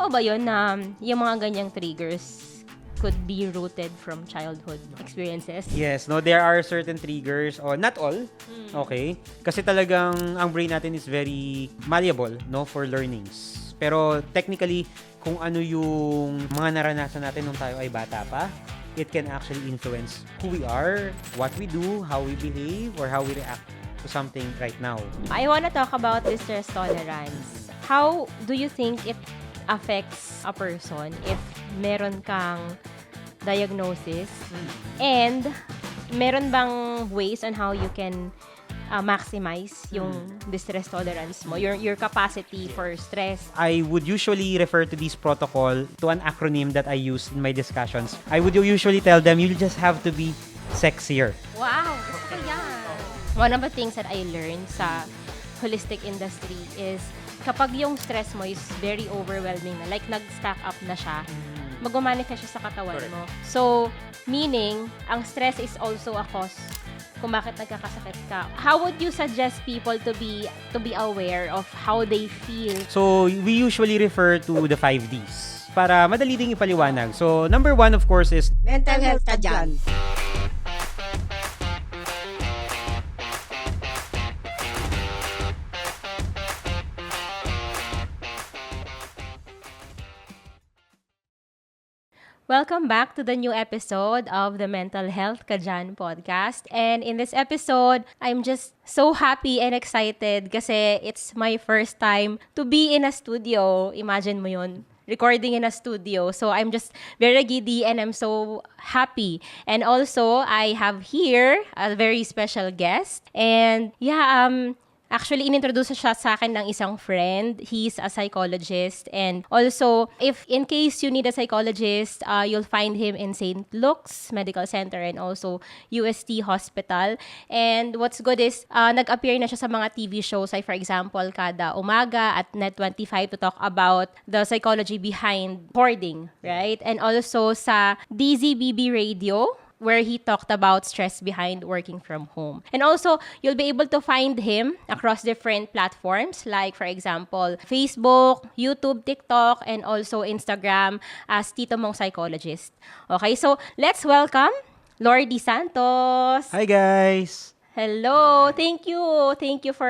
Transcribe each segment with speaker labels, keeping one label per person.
Speaker 1: totoo ba yun na yung mga ganyang triggers could be rooted from childhood experiences?
Speaker 2: Yes, no, there are certain triggers, or not all, okay? Kasi talagang ang brain natin is very malleable, no, for learnings. Pero technically, kung ano yung mga naranasan natin nung tayo ay bata pa, it can actually influence who we are, what we do, how we behave, or how we react to something right now.
Speaker 1: I wanna talk about this stress tolerance. How do you think it affects a person if meron kang diagnosis? And meron bang ways on how you can maximize yung distress tolerance mo, your capacity for stress?
Speaker 2: I would usually refer to this protocol to an acronym that I use in my discussions. I would usually tell them, you just have to be sexier.
Speaker 1: Wow! Gusto ko yan! One of the things that I learned sa holistic industry is kapag yung stress mo is very overwhelming na, like nag-stack up na siya, mag-manifest siya sa katawan mo. So, meaning, ang stress is also a cause kung bakit nagkakasakit ka. How would you suggest people to be aware of how they feel?
Speaker 2: So, we usually refer to the 5 Ds para madali ding ipaliwanag. So, number 1, of course, is
Speaker 3: Mental health ka dyan.
Speaker 1: Welcome back to the new episode of the Mental Health Kajan podcast. And in this episode, I'm just so happy and excited kasi it's my first time to be in a studio. Imagine mo yun, recording in a studio. So I'm just very giddy and I'm so happy. And also, I have here a very special guest. And actually, inintroduce siya sa akin ng isang friend. He's a psychologist. And also, if in case you need a psychologist, you'll find him in St. Luke's Medical Center and also UST Hospital. And what's good is, nag-appear na siya sa mga TV shows. Like for example, Kada Umaga at Net25 to talk about the psychology behind hoarding, right? And also sa DZBB Radio, where he talked about stress behind working from home. And also, you'll be able to find him across different platforms, like, for example, Facebook, YouTube, TikTok, and also Instagram as Tito Mong Psychologist. Okay, so let's welcome Lordy Santos.
Speaker 2: Hi guys!
Speaker 1: Hello! Thank you for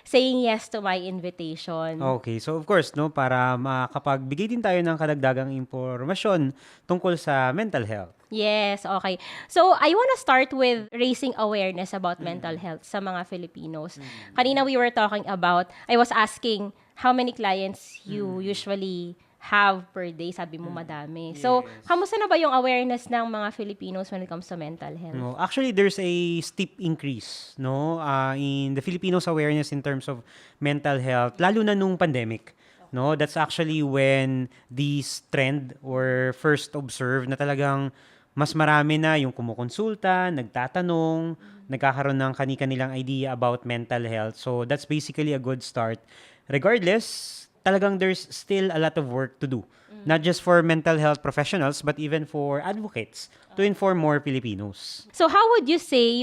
Speaker 1: saying yes to my invitation.
Speaker 2: Okay, so of course, no, para makapagbigay din tayo ng kadagdagang impormasyon tungkol sa mental health.
Speaker 1: Yes, okay. So, I want to start with raising awareness about mental health sa mga Filipinos. Kanina we were talking about, I was asking how many clients you usually have per day. Sabi mo madami. So, kamusta na ba yung awareness ng mga Filipinos when it comes to mental health?
Speaker 2: No, actually, there's a steep increase, no, in the Filipinos' awareness in terms of mental health, lalo na nung pandemic. No, that's actually when this trend were first observed na talagang mas marami na yung kumukonsulta, nagtatanong, nagkakaroon ng kani-kanilang idea about mental health. So that's basically a good start. Regardless, talagang there's still a lot of work to do. Not just for mental health professionals, but even for advocates to inform more Filipinos.
Speaker 1: So, how would you say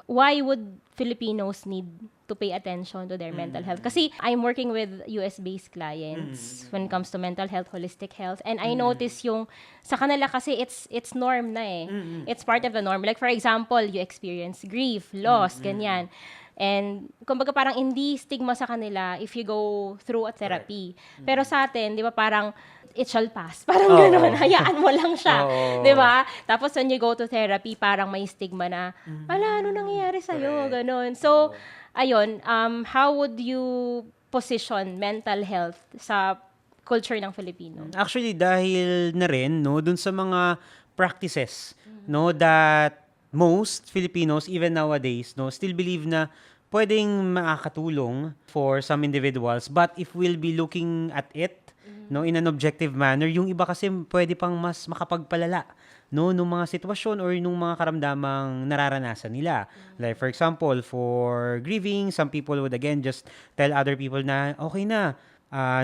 Speaker 1: why would Filipinos need to pay attention to their mental health? Kasi I'm working with US-based clients when it comes to mental health, holistic health, and I notice sa kanila kasi it's norm na eh. It's part of the norm. Like for example, you experience grief, loss, ganyan. And kumbaga parang hindi stigma sa kanila if you go through a therapy. Pero sa atin, di ba parang it shall pass. Parang gano'n, hayaan mo lang siya. Di ba? Tapos when you go to therapy, parang may stigma na, ano nangyayari sa'yo? Gano'n. So, ayun, how would you position mental health sa culture ng Filipino?
Speaker 2: Actually, dahil na rin, no, dun sa mga practices, no, that most Filipinos, even nowadays, no, still believe na pwedeng makakatulong for some individuals, but if we'll be looking at it, no, in an objective manner, yung iba kasi pwede pang mas makapagpalala, no, nung mga sitwasyon or nung mga karamdamang nararanasan nila. Like for example, for grieving, some people would again just tell other people na okay na,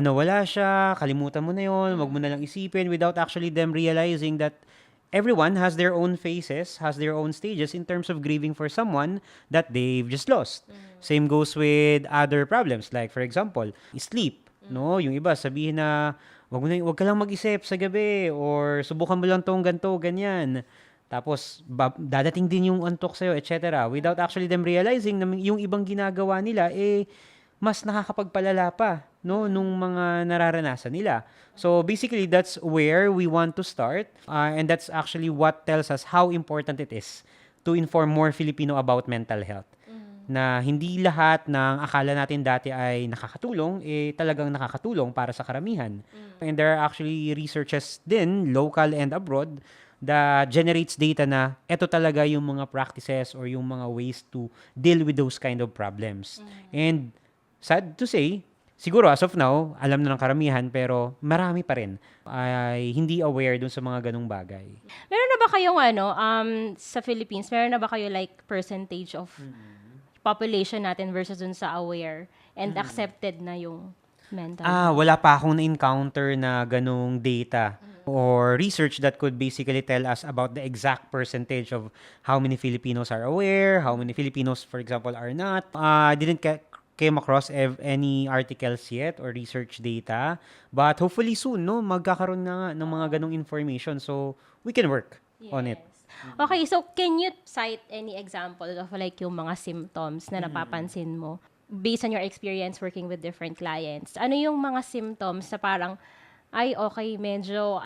Speaker 2: nawala siya, kalimutan mo na yon, wag mo na lang isipin, without actually them realizing that everyone has their own phases, has their own stages in terms of grieving for someone that they've just lost. Same goes with other problems, like for example, sleep. no? Yung iba sabihin na wag ka lang mag-isip sa gabi or subukan mo lang tong ganto, ganyan. Tapos dadating din yung antok sa'yo, etc. Without actually them realizing na yung ibang ginagawa nila mas nakakapagpalala pa, no, nung mga nararanasan nila. So basically that's where we want to start, and that's actually what tells us how important it is to inform more Filipino about mental health. Na hindi lahat ng akala natin dati ay nakakatulong, talagang nakakatulong para sa karamihan. And there are actually researches din, local and abroad, that generates data na eto talaga yung mga practices or yung mga ways to deal with those kind of problems. And sad to say, siguro as of now, alam na ng karamihan, pero marami pa rin ay hindi aware dun sa mga ganung bagay.
Speaker 1: Meron na ba kayong sa Philippines, meron na ba kayo like percentage of population natin versus dun sa aware and accepted na yung mental health?
Speaker 2: Wala pa akong na-encounter na ganung data or research that could basically tell us about the exact percentage of how many Filipinos are aware, how many Filipinos, for example, are not. I didn't came across any articles yet or research data, but hopefully soon, no, magkakaroon na nga ng mga ganung information, so we can work on it.
Speaker 1: Okay, so can you cite any example of like yung mga symptoms na napapansin mo based on your experience working with different clients? Ano yung mga symptoms na parang, ay, okay, medyo,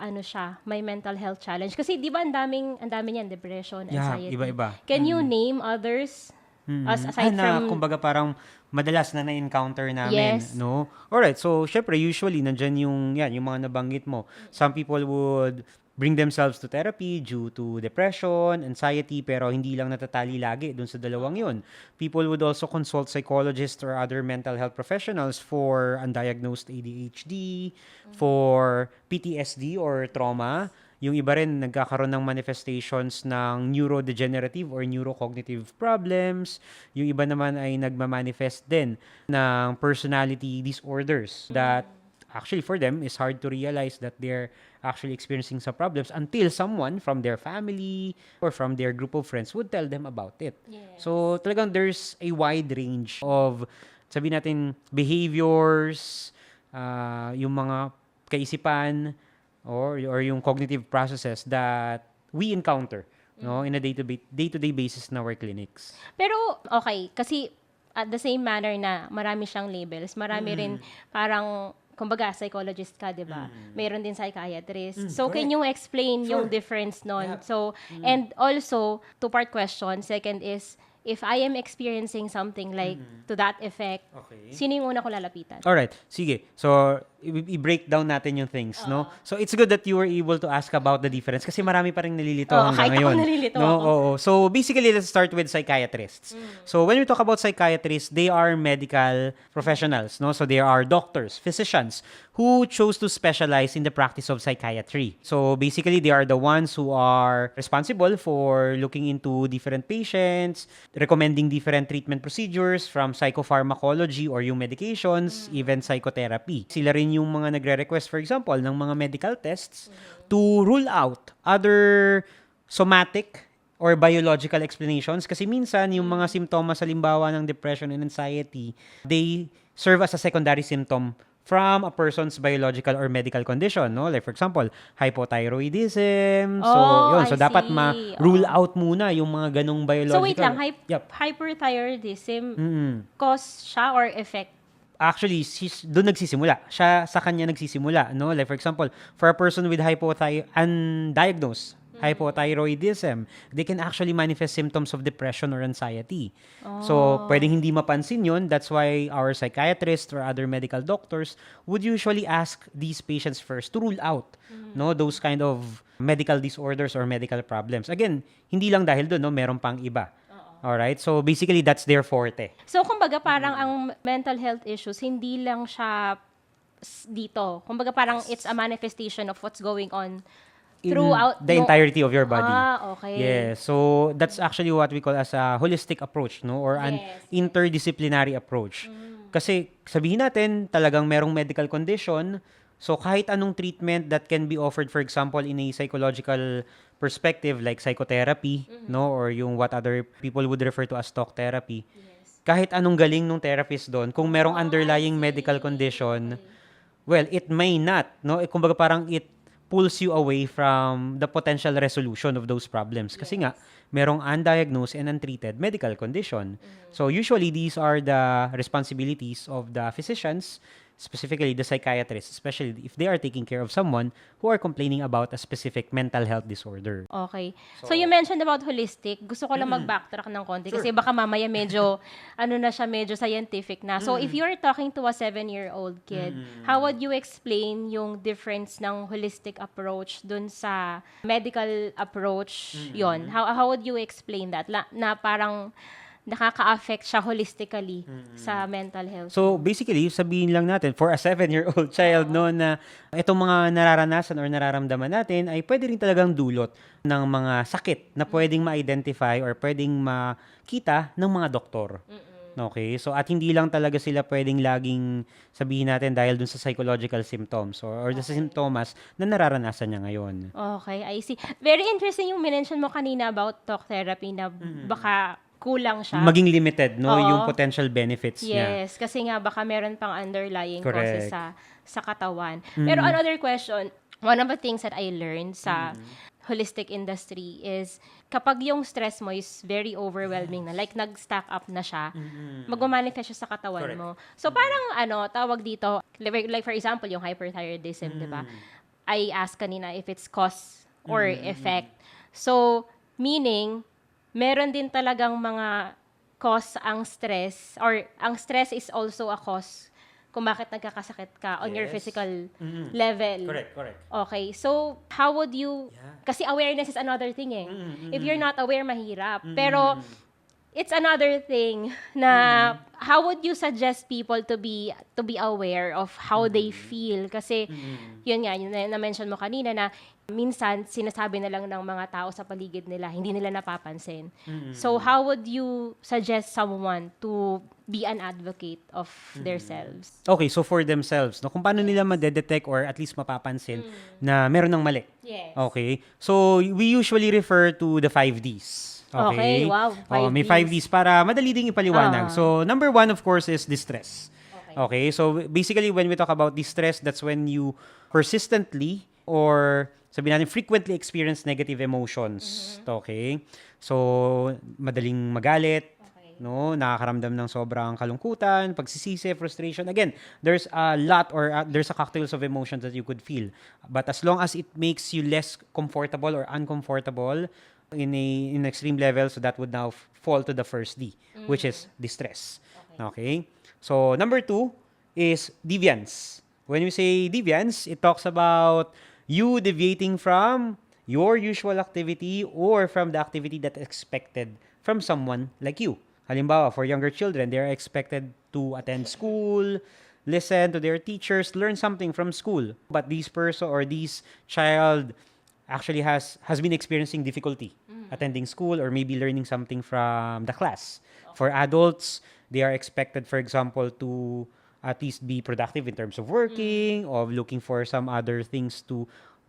Speaker 1: may mental health challenge? Kasi di ba ang dami niyan, depression, anxiety.
Speaker 2: Iba-iba.
Speaker 1: Can you name others? Aside from...
Speaker 2: kumbaga parang madalas na na-encounter namin, no? Alright, so syempre, usually, nandyan yung mga nabanggit mo. Some people would bring themselves to therapy due to depression, anxiety, pero hindi lang natatali lagi dun sa dalawang yun. People would also consult psychologists or other mental health professionals for undiagnosed ADHD, for PTSD or trauma. Yung iba rin nagkakaroon ng manifestations ng neurodegenerative or neurocognitive problems. Yung iba naman ay nagmamanifest din ng personality disorders that actually for them it's hard to realize that they're actually experiencing some problems until someone from their family or from their group of friends would tell them about it. So talagang there's a wide range of, sabihin natin, behaviors, yung mga kaisipan, or yung cognitive processes that we encounter, no, in a day-to-day basis in our clinics.
Speaker 1: Pero, okay, kasi at the same manner na marami siyang labels, marami rin parang, kumbaga, psychologist ka, di ba? Mayroon din psychiatrist. So, can you explain yung difference nun?
Speaker 2: Yeah.
Speaker 1: So, and also, two-part question. Second is, if I am experiencing something like to that effect, sino yung una ko lalapitan?
Speaker 2: Alright, sige. So, i-break down natin yung things, no? So, it's good that you were able to ask about the difference kasi marami pa rin nalilito hanggang ngayon.
Speaker 1: Kahit ako nalilito
Speaker 2: no?
Speaker 1: ako.
Speaker 2: Oo. So, basically, let's start with psychiatrists. So, when we talk about psychiatrists, they are medical professionals, no? So, they are doctors, physicians who chose to specialize in the practice of psychiatry. So, basically, they are the ones who are responsible for looking into different patients, recommending different treatment procedures from psychopharmacology or yung medications, even psychotherapy. Sila rin yung mga nagre-request, for example, ng mga medical tests to rule out other somatic or biological explanations. Kasi minsan, yung mga simptomas, halimbawa ng depression and anxiety, they serve as a secondary symptom from a person's biological or medical condition, no? Like for example, hypothyroidism. So, yun. So, dapat ma-rule out muna yung mga ganong biological.
Speaker 1: So, wait lang. Hyperthyroidism, cause siya or effect?
Speaker 2: Actually, doon nagsisimula. Siya sa kanya nagsisimula, no? Like for example, for a person with undiagnosed hypothyroidism, they can actually manifest symptoms of depression or anxiety. So, pwedeng hindi mapansin yun. That's why our psychiatrists or other medical doctors would usually ask these patients first to rule out no, those kind of medical disorders or medical problems. Again, hindi lang dahil doon, no? Meron pang iba. Alright? So, basically, that's their forte.
Speaker 1: So, kumbaga parang ang mental health issues, hindi lang siya dito. Kumbaga parang it's a manifestation of what's going on throughout
Speaker 2: the entirety of your body.
Speaker 1: Okay.
Speaker 2: Yeah. So, that's actually what we call as a holistic approach, no? Or an interdisciplinary approach. Kasi, sabihin natin, talagang merong medical condition. So, kahit anong treatment that can be offered, for example, in a psychological perspective, like psychotherapy, no? Or yung what other people would refer to as talk therapy. Kahit anong galing ng therapist doon, kung merong underlying medical condition, well, it may not, no? Kumbaga parang it pulls you away from the potential resolution of those problems. Kasi nga, merong undiagnosed and untreated medical condition. So usually, these are the responsibilities of the physicians, specifically the psychiatrists, especially if they are taking care of someone who are complaining about a specific mental health disorder.
Speaker 1: Okay. So you mentioned about holistic. Gusto ko lang mag-backtrack ng konti kasi baka mamaya medyo, ano na siya, medyo scientific na. So if you're talking to a 7-year-old kid, how would you explain yung difference ng holistic approach dun sa medical approach yon? How would you explain that? Na parang nakaka-affect siya holistically sa mental health.
Speaker 2: So basically, sabihin lang natin, for a 7-year-old child, no, na itong mga nararanasan or nararamdaman natin ay pwede rin talagang dulot ng mga sakit na pwedeng ma-identify or pwedeng makita ng mga doktor. Okay? So, at hindi lang talaga sila pwedeng laging sabihin natin dahil dun sa psychological symptoms or sa simptomas na nararanasan niya ngayon.
Speaker 1: Okay, I see. Very interesting yung mention mo kanina about talk therapy na baka kulang siya.
Speaker 2: Maging limited, no?
Speaker 1: Oo.
Speaker 2: Yung potential benefits niya.
Speaker 1: Yes, kasi nga baka meron pang underlying
Speaker 2: Correct.
Speaker 1: causes sa katawan. Pero another question, one of the things that I learned sa holistic industry is kapag yung stress mo is very overwhelming na, like nag-stack up na siya, mag-manifest siya sa katawan
Speaker 2: Correct.
Speaker 1: mo. So parang tawag dito, like for example, yung hyperthyroidism, di ba? I asked kanina if it's cause or effect. So, meaning, meron din talagang mga cause ang stress or ang stress is also a cause kung bakit nagkakasakit ka on your
Speaker 2: Yes.
Speaker 1: physical level.
Speaker 2: Correct.
Speaker 1: Okay, so how would you, kasi awareness is another thing eh. If you're not aware, mahirap. Pero it's another thing na how would you suggest people to be aware of how they feel? Kasi yun nga, yun na-mention mo kanina na minsan sinasabi na lang ng mga tao sa paligid nila, hindi nila napapansin. So how would you suggest someone to be an advocate of themselves?
Speaker 2: Okay, so for themselves, no, kung paano nila ma-detect or at least mapapansin na meron ng mali.
Speaker 1: Yes.
Speaker 2: Okay? So, we usually refer to the 5Ds.
Speaker 1: Okay, wow, 5
Speaker 2: May
Speaker 1: Ds.
Speaker 2: 5Ds para madali ding ipaliwanag. So, number 1, of course, is distress. Okay? So, basically, when we talk about distress, that's when you persistently or sabihin natin frequently experience negative emotions. Okay? So, madaling magalit, no, nakakaramdam ng sobrang kalungkutan, pagsisisi, frustration. Again, there's a lot or there's a cocktails of emotions that you could feel. But as long as it makes you less comfortable or uncomfortable in an extreme level, so that would now fall to the first D, which is distress. Okay? So, number 2 is deviance. When we say deviance, it talks about you deviating from your usual activity or from the activity that's expected from someone like you. Halimbawa, for younger children, they are expected to attend school, listen to their teachers, learn something from school. But this person or this child actually has been experiencing difficulty attending school or maybe learning something from the class. For adults, they are expected, for example, to at least be productive in terms of working, of looking for some other things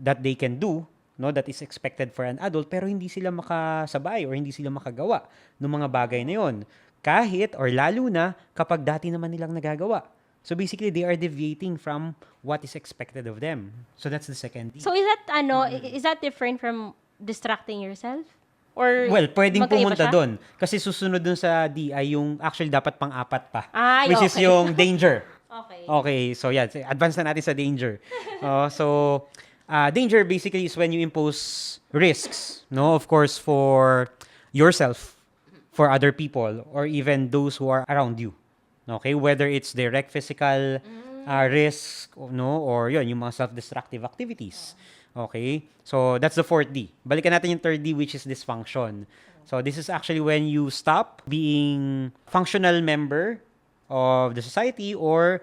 Speaker 2: that they can do, no, that is expected for an adult, pero hindi sila makasabay or hindi sila makagawa ng mga bagay na yon. Kahit or lalo na kapag dati naman nilang nagagawa. So basically, they are deviating from what is expected of them. So that's the second D.
Speaker 1: So is that different from distracting yourself? Or
Speaker 2: Well, pwedeng
Speaker 1: magkaiba
Speaker 2: pumunta
Speaker 1: siya?
Speaker 2: doon. Kasi susunod dun sa D ay yung actually dapat pang-apat pa.
Speaker 1: Ay,
Speaker 2: which is
Speaker 1: okay.
Speaker 2: yung danger.
Speaker 1: Okay.
Speaker 2: Okay, so yeah, advance na natin sa danger. Danger basically is when you impose risks, no? Of course, for yourself, for other people, or even those who are around you. Okay, whether it's direct physical risk, no, or yun, yung mga self-destructive activities. Okay, so that's the fourth D. Balikan natin yung third D, which is dysfunction. So this is actually when you stop being functional member of the society or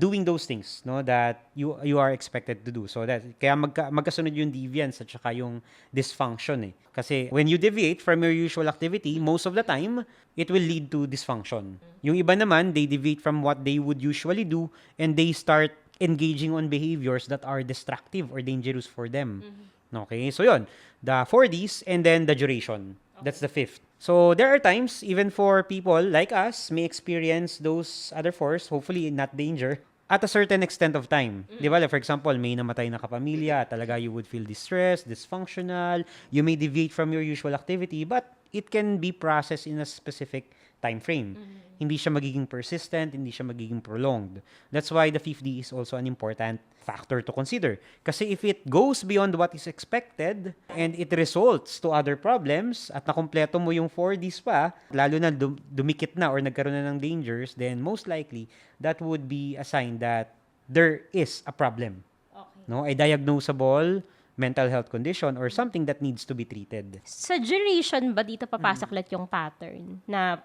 Speaker 2: doing those things, no, that you are expected to do. So that kaya magkasunod yung deviance at saka yung dysfunction eh. Kasi when you deviate from your usual activity, most of the time it will lead to dysfunction. Yung iba naman, they deviate from what they would usually do and they start engaging on behaviors that are destructive or dangerous for them. Okay? So yun, the 4Ds and then the duration. That's the fifth. So there are times, even for people like us, may experience those other fours, hopefully not danger, at a certain extent of time. Di ba? Like, for example, may namatay na kapamilya, talaga you would feel distressed, dysfunctional, you may deviate from your usual activity, but it can be processed in a specific time frame. Hindi siya magiging persistent, hindi siya magiging prolonged. That's why the 5D is also an important factor to consider. Kasi if it goes beyond what is expected and it results to other problems at nakompleto mo yung 4Ds pa, lalo na dumikit na or nagkaroon na ng dangers, then most likely that would be a sign that there is a problem.
Speaker 1: Okay.
Speaker 2: No, a diagnosable mental health condition or something that needs to be treated.
Speaker 1: Sa duration ba dito papasok ulit yung pattern na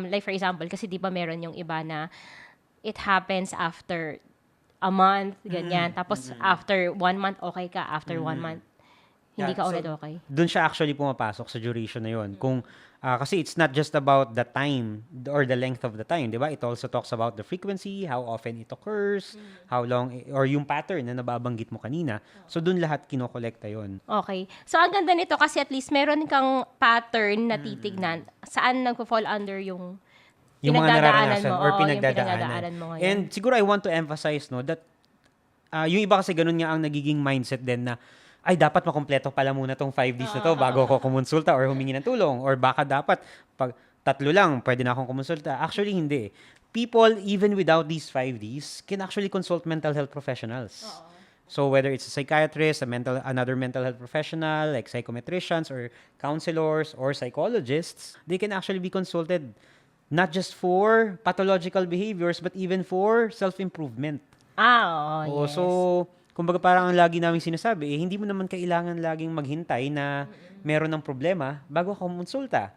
Speaker 1: like for example kasi di ba meron yung iba na it happens after a month ganyan tapos after 1 month okay ka after 1 month hindi ka ulit okay.
Speaker 2: Doon siya actually pumapasok sa duration na yun. Kung kasi it's not just about the time or the length of the time, di ba? It also talks about the frequency, how often it occurs, how long, or yung pattern na nababanggit mo kanina. So, doon lahat kinokolekta yun.
Speaker 1: Okay. So, ang ganda nito kasi at least meron kang pattern na titignan saan nagpo-fall under yung
Speaker 2: mga nararanasan
Speaker 1: mo.
Speaker 2: or
Speaker 1: Oo,
Speaker 2: pinagdadaanan.
Speaker 1: Mo ngayon.
Speaker 2: And siguro I want to emphasize no that yung iba kasi ganun nga ang nagiging mindset din na ay, dapat makompleto pala muna tong 5Ds na to bago ako kumonsulta or humingi ng tulong. Or baka dapat, pag 3 lang, pwede na akong kumonsulta. Actually, hindi. People, even without these 5Ds, can actually consult mental health professionals. So, whether it's a psychiatrist, another mental health professional, like psychometricians or counselors or psychologists, they can actually be consulted not just for pathological behaviors, but even for self-improvement.
Speaker 1: Oo, yes.
Speaker 2: So, kumbaga parang ang lagi namin sinasabi, hindi mo naman kailangan laging maghintay na meron ng problema bago ka kumonsulta.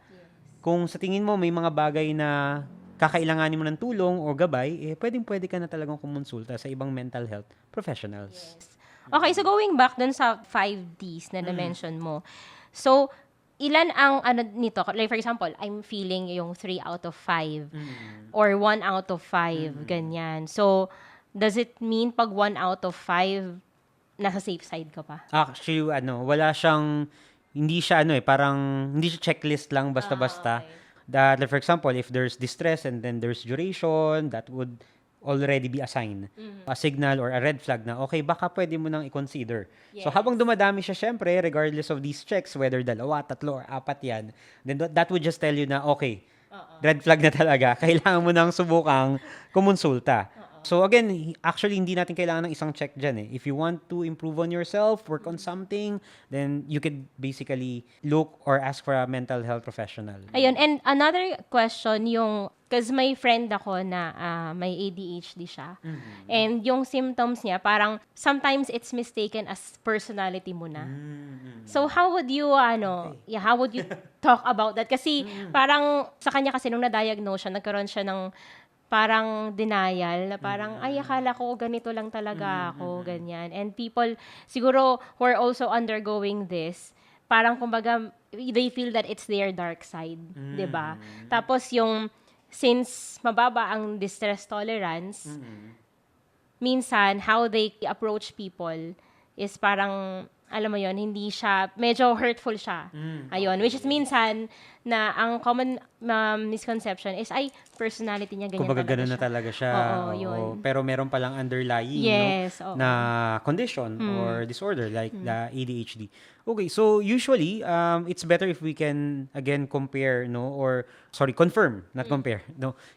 Speaker 2: Kung sa tingin mo may mga bagay na kakailanganin mo ng tulong o gabay, pwedeng-pwede ka na talagang kumonsulta sa ibang mental health professionals.
Speaker 1: Yes. Okay, so going back dun sa 5Ds na na-mention mo. So, ilan ang nito? Like for example, I'm feeling yung 3 out of 5 or 1 out of 5, ganyan. So, does it mean pag 1 out of 5, nasa safe side ka pa?
Speaker 2: Actually, wala siyang, hindi siya parang, hindi siya checklist lang basta-basta.
Speaker 1: Okay.
Speaker 2: That, like for example, if there's distress and then there's duration, that would already be a sign, a signal or a red flag na, okay, baka pwede mo nang i-consider.
Speaker 1: Yes.
Speaker 2: So, habang dumadami siya, syempre, regardless of these checks, whether 2, 3, or 4 yan, then that would just tell you na, okay, red flag na talaga, kailangan mo nang subukang kumonsulta. So again, actually hindi natin kailangan ng isang check dyan. If you want to improve on yourself, work on something, then you could basically look or ask for a mental health professional.
Speaker 1: Ayun, and another question yung, because may friend ako na may ADHD siya. And yung symptoms niya, parang sometimes it's mistaken as personality mo na. So how would you, how would you talk about that? Kasi parang sa kanya kasi nung na-diagnose siya, nagkaroon siya ng parang denial na parang, ay, akala ko ganito lang talaga ako, ganyan. And people, siguro, who are also undergoing this, parang kumbaga, they feel that it's their dark side, 'di ba? Tapos yung, since mababa ang distress tolerance, minsan, how they approach people is parang, alam mo yon, hindi siya, medyo hurtful siya. Ayun, which is minsan, na ang common misconception is, ay, personality niya, ganyan
Speaker 2: kumbaga
Speaker 1: talaga
Speaker 2: ganun
Speaker 1: siya.
Speaker 2: na talaga siya.
Speaker 1: Oo, yun.
Speaker 2: Pero meron palang underlying
Speaker 1: Yes, oo.
Speaker 2: na condition or disorder like the ADHD. Okay, so usually, it's better if we can, again, compare, confirm, not compare.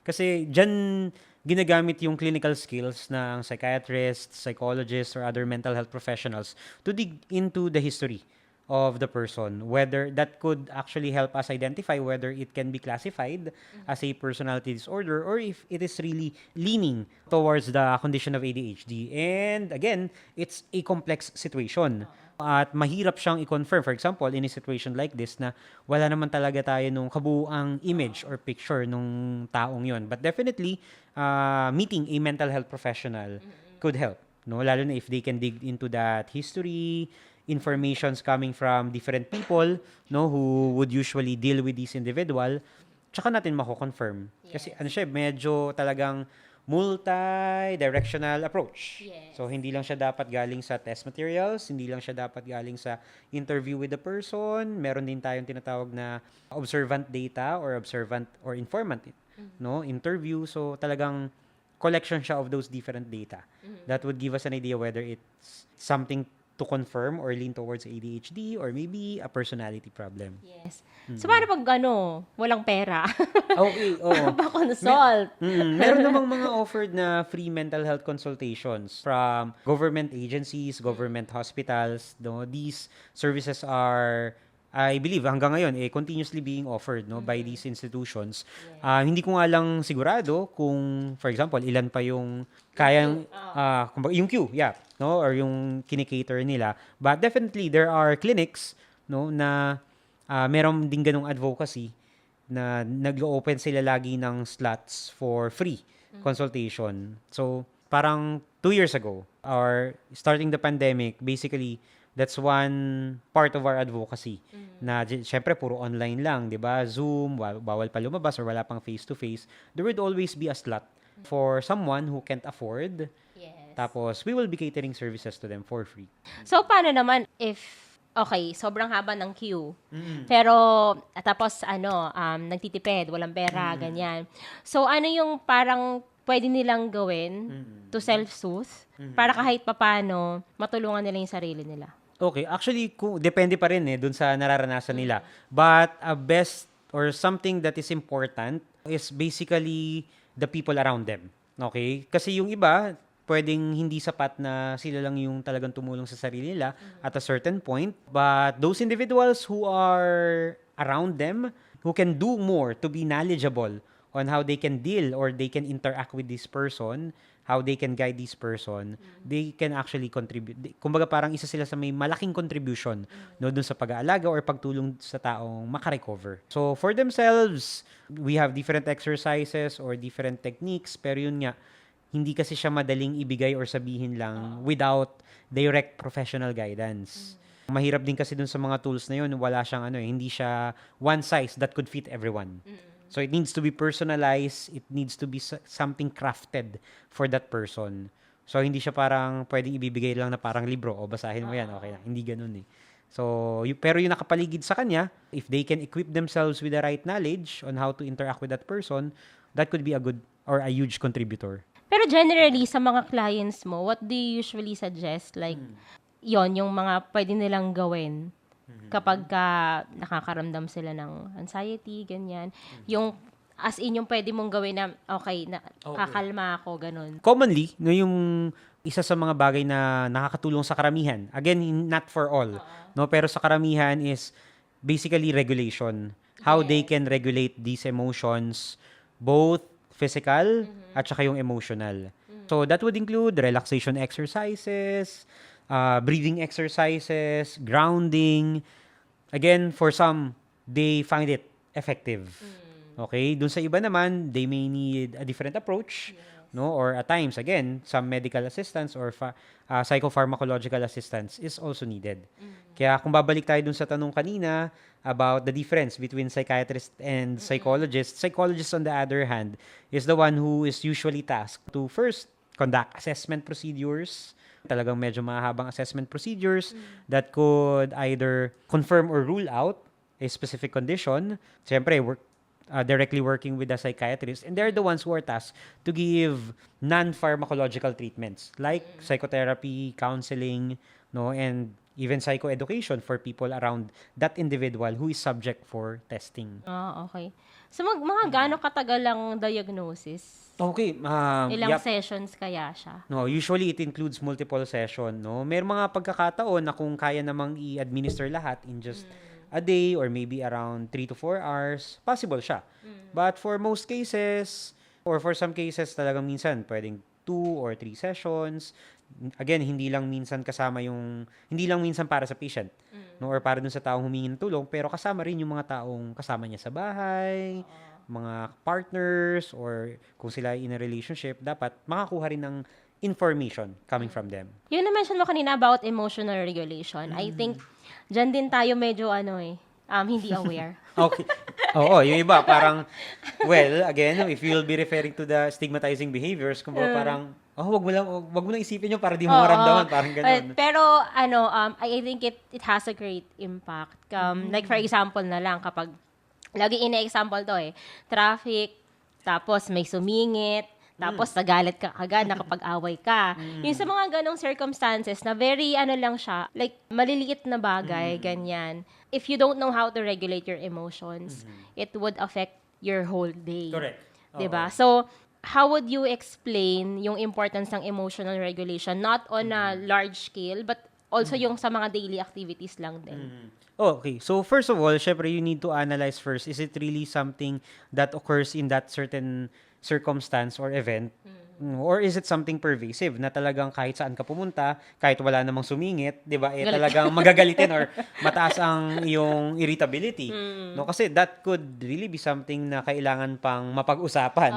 Speaker 2: Kasi dyan, ginagamit yung clinical skills ng psychiatrists, psychologists, or other mental health professionals to dig into the history of the person, whether that could actually help us identify whether it can be classified as a personality disorder or if it is really leaning towards the condition of ADHD. And again, it's a complex situation. At mahirap siyang i-confirm. For example, in a situation like this na wala naman talaga tayo nung kabuuang image or picture nung taong yon. But definitely, meeting a mental health professional could help. Lalo na if they can dig into that history, informations coming from different people who would usually deal with this individual, tsaka natin mako-confirm. Kasi siya, medyo talagang multi-directional approach.
Speaker 1: Yes.
Speaker 2: So, hindi lang siya dapat galing sa test materials, hindi lang siya dapat galing sa interview with the person. Meron din tayong tinatawag na observant data or observant or informant interview. So, talagang collection siya of those different data that would give us an idea whether it's something to confirm or lean towards ADHD or maybe a personality problem.
Speaker 1: Yes. So, paano pag walang pera?
Speaker 2: Okay, oo.
Speaker 1: Pa-consult.
Speaker 2: Meron namang mga offered na free mental health consultations from government agencies, government hospitals. No? These services are, I believe, hanggang ngayon, continuously being offered by these institutions. Hindi ko nga lang sigurado kung, for example, ilan pa yung kayang, yung queue, no? Or yung kinikater nila. But definitely, there are clinics na meron din ganong advocacy na nag-open sila lagi ng slots for free consultation. So, parang 2 years ago, or starting the pandemic, basically, that's one part of our advocacy. Na syempre puro online lang, 'di ba? Zoom, bawal pa lumabas or wala pang face-to-face. There would always be a slot for someone who can't afford.
Speaker 1: Yes.
Speaker 2: Tapos we will be catering services to them for free.
Speaker 1: So, paano naman if, okay, sobrang haba ng queue. Pero, tapos, nagtitipid, walang pera, ganyan. So, ano yung parang pwede nilang gawin to self-soothe para kahit papano matulungan nila yung sarili nila?
Speaker 2: Okay, actually, depende pa rin dun sa nararanasan nila. But a best or something that is important is basically the people around them. Okay? Kasi yung iba, pwedeng hindi sapat na sila lang yung talagang tumulong sa sarili nila at a certain point. But those individuals who are around them, who can do more to be knowledgeable on how they can deal or they can interact with this person, how they can guide this person, they can actually contribute. Kumbaga parang isa sila sa may malaking contribution dun sa pag-aalaga or pagtulong sa taong makarecover. So for themselves, we have different exercises or different techniques, pero yun nga, hindi kasi siya madaling ibigay or sabihin lang without direct professional guidance. Mahirap din kasi dun sa mga tools na yun, wala siyang hindi siya one size that could fit everyone. So it needs to be personalized, it needs to be something crafted for that person. So hindi siya parang pwedeng ibibigay lang na parang libro o basahin mo yan, okay na. Hindi ganun So, pero yung nakapaligid sa kanya, if they can equip themselves with the right knowledge on how to interact with that person, that could be a good or a huge contributor.
Speaker 1: Pero generally, sa mga clients mo, what do you usually suggest? Like, yung mga pwede nilang gawin kapag nakakaramdam sila ng anxiety, ganyan. Yung, as in, yung pwede mong gawin na, okay, kakalma ako, ganun.
Speaker 2: Commonly, yung isa sa mga bagay na nakakatulong sa karamihan, again, not for all, pero sa karamihan is basically regulation. How they can regulate these emotions, both physical at saka yung emotional. So that would include relaxation exercises, breathing exercises, grounding. Again, for some, they find it effective. Okay? Dun sa iba naman, they may need a different approach. Or at times, again, some medical assistance or psychopharmacological assistance is also needed. Kaya kung babalik tayo dun sa tanong kanina about the difference between psychiatrist and psychologist on the other hand, is the one who is usually tasked to first conduct assessment procedures, talagang medyo mahabang assessment procedures that could either confirm or rule out a specific condition. Siyempre, directly working with a psychiatrist, and they're the ones who are tasked to give non-pharmacological treatments like psychotherapy, counseling, and even psychoeducation for people around that individual who is subject for testing.
Speaker 1: Okay. So, mga gaano katagal ang diagnosis?
Speaker 2: Okay.
Speaker 1: Ilang sessions kaya siya?
Speaker 2: No, usually it includes multiple session. May mga pagkakataon na kung kaya namang i-administer lahat in just a day or maybe around 3 to 4 hours, possible siya. But for most cases, or for some cases talagang minsan, pwedeng 2 or 3 sessions. Again, hindi lang minsan para sa patient, or para dun sa taong humingi ng tulong, pero kasama rin yung mga taong kasama niya sa bahay, mga partners, or kung sila in a relationship, dapat makakuha rin ng information coming from them.
Speaker 1: Yung na-mention mo kanina about emotional regulation, I think dyan din tayo medyo hindi aware.
Speaker 2: Okay. Oo, yung iba parang, well, again, if you'll be referring to the stigmatizing behaviors, kumbaga parang, wag mo lang isipin yun para di mo maramdaman, parang gano'n.
Speaker 1: Pero, I think it has a great impact. Like, for example na lang, kapag, lagi ina-example to traffic, tapos may sumingit, Tapos nagalit ka agad, nakapag-away ka. Yung sa mga ganong circumstances na very lang siya, like maliliit na bagay, ganyan. If you don't know how to regulate your emotions, it would affect your whole day.
Speaker 2: Correct.
Speaker 1: 'Di
Speaker 2: Oo.
Speaker 1: ba? So, how would you explain yung importance ng emotional regulation not on a large scale but also yung sa mga daily activities lang din?
Speaker 2: Okay. So, first of all, syempre, you need to analyze first, is it really something that occurs in that certain circumstance or event? Or is it something pervasive na talagang kahit saan ka pumunta, kahit wala namang sumingit, 'di ba?
Speaker 1: Galit.
Speaker 2: Talagang magagalitin or mataas ang iyong irritability. No, kasi that could really be something na kailangan pang mapag-usapan.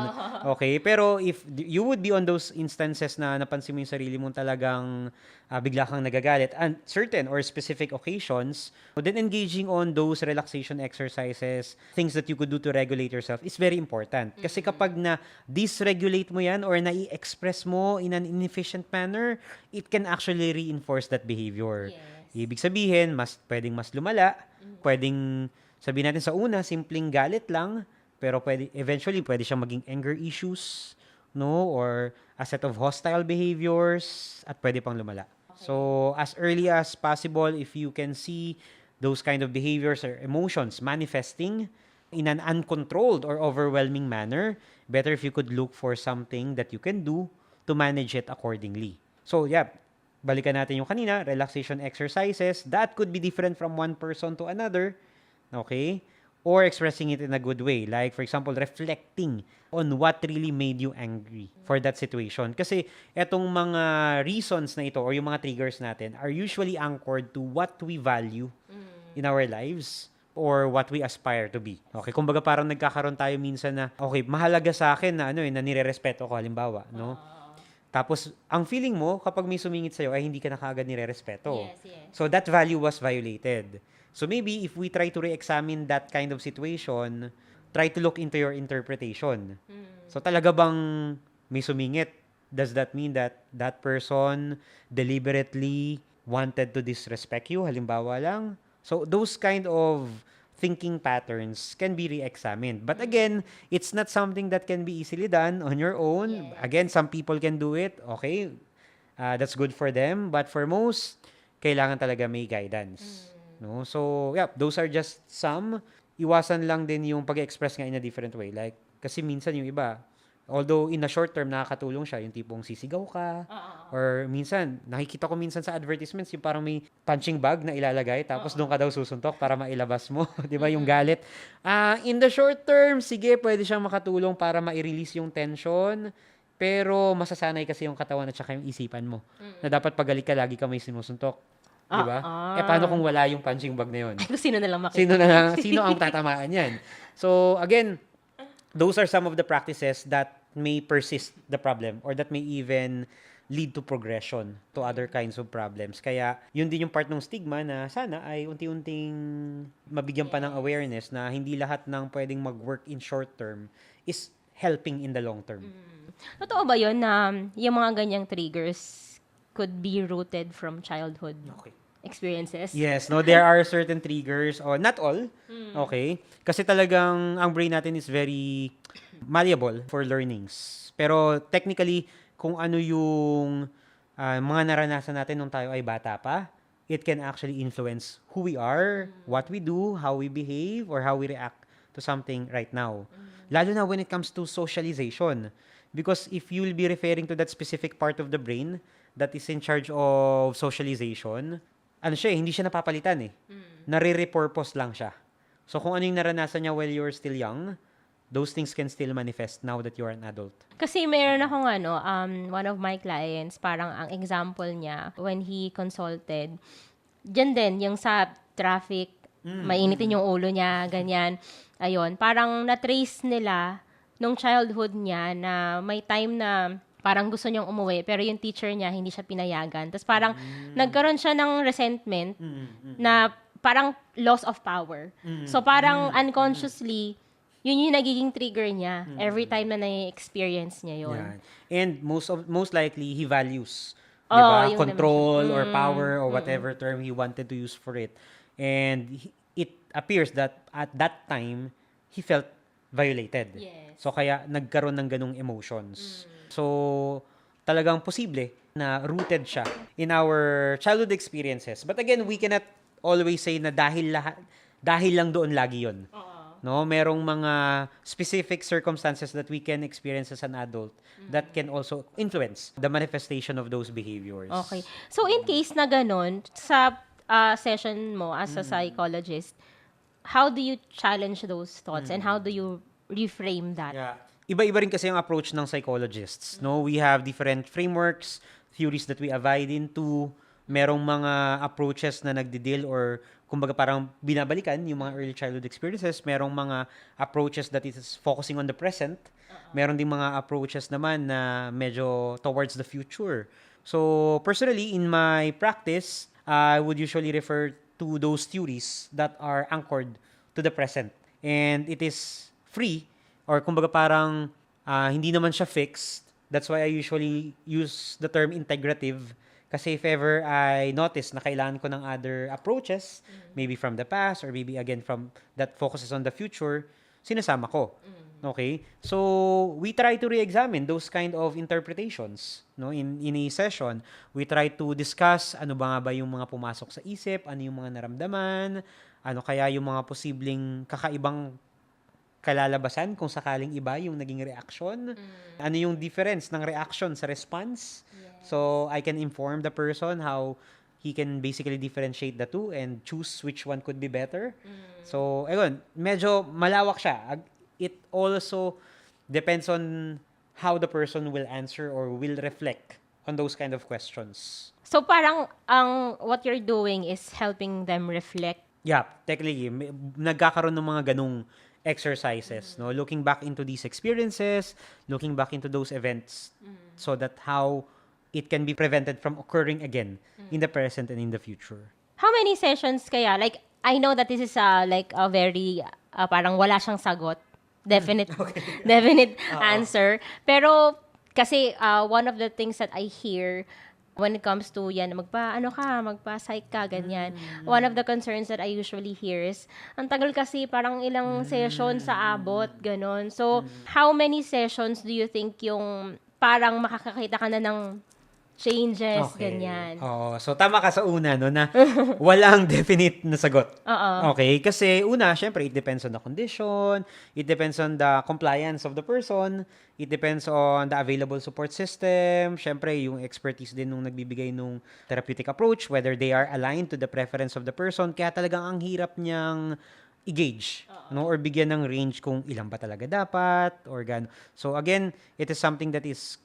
Speaker 2: Okay? Pero if you would be on those instances na napansin mo yung sarili mong talagang bigla kang nagagalit and certain or specific occasions, then engaging on those relaxation exercises, things that you could do to regulate yourself is very important. Kasi kapag na dysregulate mo yan or nai-express mo in an inefficient manner, it can actually reinforce that behavior.
Speaker 1: Yes.
Speaker 2: Ibig sabihin, pwedeng mas lumala, pwedeng sabihin natin sa una, simpleng galit lang, pero eventually pwede siyang maging anger issues, no? Or a set of hostile behaviors, at pwede pang lumala. So, as early as possible, if you can see those kind of behaviors or emotions manifesting in an uncontrolled or overwhelming manner, better if you could look for something that you can do to manage it accordingly. So, yeah, balikan natin yung kanina, relaxation exercises. That could be different from one person to another, okay? Or expressing it in a good way. Like, for example, reflecting on what really made you angry for that situation. Kasi etong mga reasons na ito or yung mga triggers natin are usually anchored to what we value in our lives or what we aspire to be. Okay, kumbaga parang nagkakaroon tayo minsan na, okay, mahalaga sa akin na na nirerespeto ko halimbawa, no? Tapos, ang feeling mo, kapag may sumingit sa'yo, ay hindi ka na kaagad nirerespeto.
Speaker 1: Yes.
Speaker 2: So, that value was violated. So, maybe if we try to re-examine that kind of situation, try to look into your interpretation. So, talaga bang may sumingit? Does that mean that that person deliberately wanted to disrespect you? Halimbawa lang. So, those kind of thinking patterns can be re-examined. But again, it's not something that can be easily done on your own.
Speaker 1: Yes.
Speaker 2: Again, some people can do it. Okay, that's good for them. But for most, kailangan talaga may guidance. No? So, yeah, those are just some. Iwasan lang din yung pag-express nga in a different way. Like, kasi minsan yung iba, although in a short term, nakakatulong siya, yung tipong sisigaw ka, or minsan, nakikita ko minsan sa advertisements, yung parang may punching bag na ilalagay, tapos doon ka daw susuntok para mailabas mo, di ba, yung galit. In the short term, sige, pwede siyang makatulong para ma-release yung tension, pero masasanay kasi yung katawan at saka yung isipan mo, na dapat pag galit ka, lagi ka may sinusuntok. Di ba? Paano kung wala yung punching bag na yun?
Speaker 1: Ay, sino na lang makita?
Speaker 2: Sino ang tatamaan yan? So, again, those are some of the practices that may persist the problem or that may even lead to progression to other kinds of problems. Kaya, yun din yung part ng stigma na sana ay unti-unting mabigyan pa ng awareness na hindi lahat ng pwedeng mag-work in short term is helping in the long term.
Speaker 1: Totoo ba yun na yung mga ganyang triggers could be rooted from childhood
Speaker 2: Okay.
Speaker 1: experiences?
Speaker 2: Yes, no, there are certain triggers, or not all, okay? Kasi talagang ang brain natin is very malleable for learnings. Pero technically, kung ano yung mga naranasan natin nung tayo ay bata pa, it can actually influence who we are, what we do, how we behave, or how we react to something right now. Lalo na when it comes to socialization. Because if you'll be referring to that specific part of the brain that is in charge of socialization, hindi siya napapalitan eh. Nare-repurpose lang siya. So kung ano yung naranasan niya while you're still young, those things can still manifest now that you're an adult.
Speaker 1: Kasi meron akong one of my clients, parang ang example niya, when he consulted, dyan din, yung sa traffic, mainitin yung ulo niya, ganyan. Ayun, parang na-trace nila nung childhood niya na may time na parang gusto niyang umuwi, pero yung teacher niya, hindi siya pinayagan. Tapos parang nagkaroon siya ng resentment na parang loss of power. So parang unconsciously, yun yung nagiging trigger niya every time na na-experience niya yun.
Speaker 2: Yeah. And most likely, he values
Speaker 1: Yung
Speaker 2: control or power or whatever term he wanted to use for it. And it appears that at that time, he felt violated.
Speaker 1: Yes.
Speaker 2: So kaya nagkaroon ng ganung emotions. So talagang posible na rooted siya in our childhood experiences. But again, we cannot always say na dahil lang doon lagi 'yon. No, merong mga specific circumstances that we can experience as an adult that can also influence the manifestation of those behaviors.
Speaker 1: Okay. So, in case na ganun, sa session mo as a psychologist, how do you challenge those thoughts and how do you reframe that?
Speaker 2: Yeah. Iba-iba rin kasi ang approach ng psychologists, no? We have different frameworks, theories that we abide into. Merong mga approaches na nagdi-deal or kumbaga parang binabalikan yung mga early childhood experiences. Merong mga approaches that is focusing on the present. Meron ding mga approaches naman na medyo towards the future. So, personally, in my practice, I would usually refer to those theories that are anchored to the present. And it is free or kumbaga parang hindi naman siya fixed. That's why I usually use the term integrative. Kasi if ever I notice na kailangan ko ng other approaches, maybe from the past or maybe again from that focuses on the future, sinasama ko. Okay? So, we try to re-examine those kind of interpretations. No? In a session, we try to discuss ano ba nga ba yung mga pumasok sa isip, ano yung mga naramdaman, ano kaya yung mga posibleng kakaibang kalalabasan kung sakaling iba yung naging reaction. Ano yung difference ng reaction sa response. So, I can inform the person how he can basically differentiate the two and choose which one could be better. So, ayun, medyo malawak siya. It also depends on how the person will answer or will reflect on those kind of questions.
Speaker 1: So, parang what you're doing is helping them reflect.
Speaker 2: Yeah, technically, nagkakaroon ng mga ganung exercises, no? Looking back into these experiences, looking back into those events so that how it can be prevented from occurring again in the present and in the future.
Speaker 1: How many sessions kaya? Like, I know that this is like a very, parang wala siyang sagot. Definite answer. Pero, kasi one of the things that I hear when it comes to yan, magpa-psych ka, ganyan. One of the concerns that I usually hear is, ang tagal kasi parang ilang session sa abot, ganon. So, how many sessions do you think yung parang makakakita ka na ng changes, ganyan?
Speaker 2: Oo. So, tama ka sa una, no, na walang definite na sagot. Okay? Kasi, una, syempre, it depends on the condition, it depends on the compliance of the person, it depends on the available support system, syempre, yung expertise din nung nagbibigay nung therapeutic approach, whether they are aligned to the preference of the person. Kaya talagang ang hirap niyang i-gauge, no, or bigyan ng range kung ilan ba talaga dapat, or gano'n. So, again, it is something that is